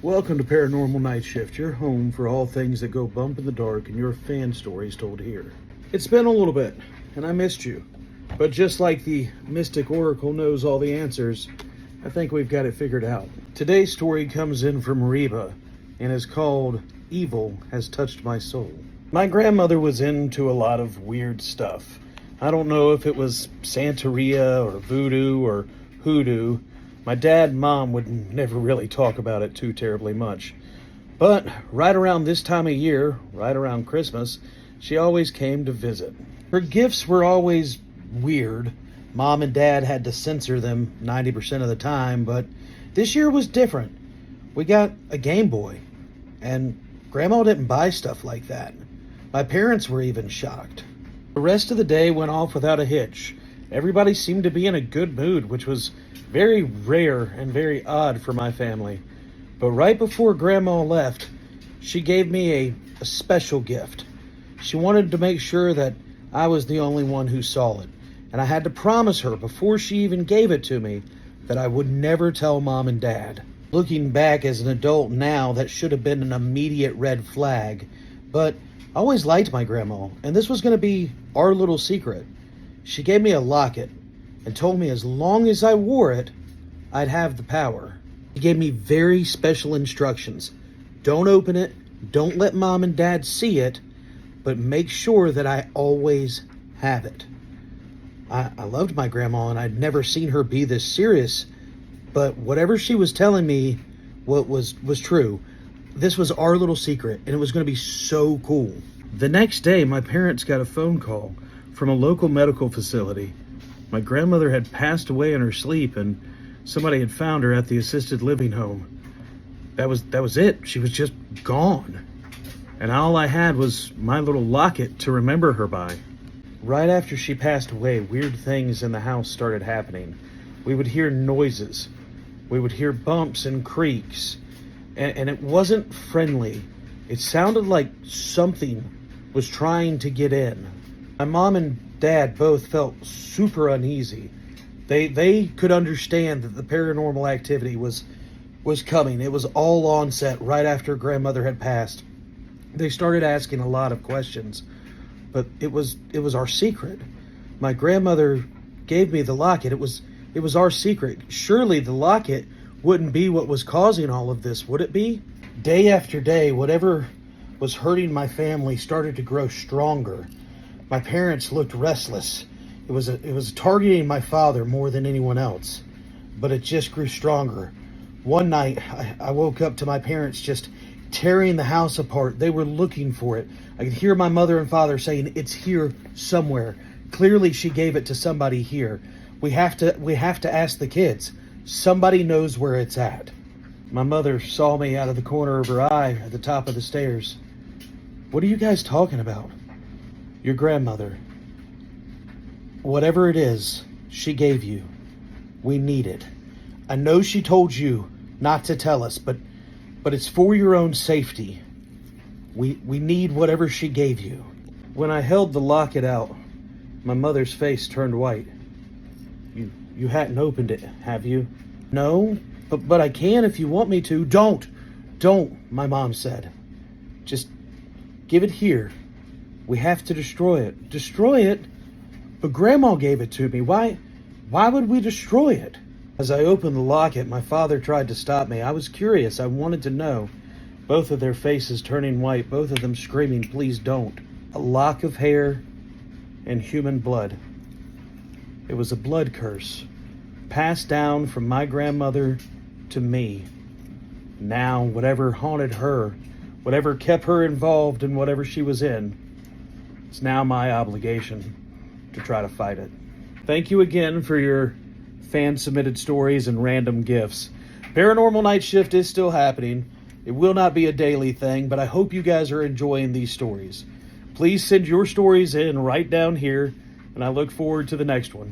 Welcome to Paranormal Night Shift, your home for all things that go bump in the dark and your fan stories told here. It's been a little bit, and I missed you. But just like the mystic oracle knows all the answers, I think we've got it figured out. Today's story comes in from Reba and is called Evil Has Touched My Soul. My grandmother was into a lot of weird stuff. I don't know if it was Santeria or voodoo or hoodoo. My dad and mom would never really talk about it too terribly much. But right around this time of year, right around Christmas, she always came to visit. Her gifts were always weird. Mom and dad had to censor them 90% of the time, but this year was different. We got a Game Boy, and Grandma didn't buy stuff like that. My parents were even shocked. The rest of the day went off without a hitch. Everybody seemed to be in a good mood, which was very rare and very odd for my family. But right before Grandma left, she gave me a special gift. She wanted to make sure that I was the only one who saw it. And I had to promise her before she even gave it to me that I would never tell Mom and Dad. Looking back as an adult now, that should have been an immediate red flag. But I always liked my grandma, and this was going to be our little secret. She gave me a locket and told me as long as I wore it, I'd have the power. She gave me very special instructions. Don't open it, don't let Mom and Dad see it, but make sure that I always have it. I loved my grandma, and I'd never seen her be this serious, but whatever she was telling me was true. This was our little secret, and it was going to be so cool. The next day, my parents got a phone call from a local medical facility. My grandmother had passed away in her sleep, and somebody had found her at the assisted living home. That was it. She was just gone. And all I had was my little locket to remember her by. Right after she passed away, weird things in the house started happening. We would hear noises. We would hear bumps and creaks. And it wasn't friendly. It sounded like something was trying to get in. My mom and dad both felt super uneasy. They could understand that the paranormal activity was coming. It was all on set right after grandmother had passed. They started asking a lot of questions. But it was our secret. My grandmother gave me the locket. It was our secret. Surely the locket wouldn't be what was causing all of this, would it be? Day after day, whatever was hurting my family started to grow stronger. My parents looked restless. It was targeting my father more than anyone else. But it just grew stronger. One night, I woke up to my parents just tearing the house apart. They were looking for it. I could hear my mother and father saying, "It's here somewhere. Clearly she gave it to somebody here. We have to ask the kids. Somebody knows where it's at." My mother saw me out of the corner of her eye at the top of the stairs. "What are you guys talking about?" "Your grandmother. Whatever it is she gave you, we need it. I know she told you not to tell us, but it's for your own safety. We need whatever she gave you." When I held the locket out, my mother's face turned white. You hadn't opened it, have you?" "No, but I can if you want me to." Don't, my mom said. "Just give it here. We have to destroy it." "Destroy it? But Grandma gave it to me. Why would we destroy it?" As I opened the locket, my father tried to stop me. I was curious. I wanted to know. Both of their faces turning white, both of them screaming, "Please don't." A lock of hair and human blood. It was a blood curse, passed down from my grandmother to me. Now, whatever haunted her, whatever kept her involved in whatever she was in, it's now my obligation to try to fight it. Thank you again for your fan-submitted stories and random gifts. Paranormal Night Shift is still happening. It will not be a daily thing, but I hope you guys are enjoying these stories. Please send your stories in right down here, and I look forward to the next one.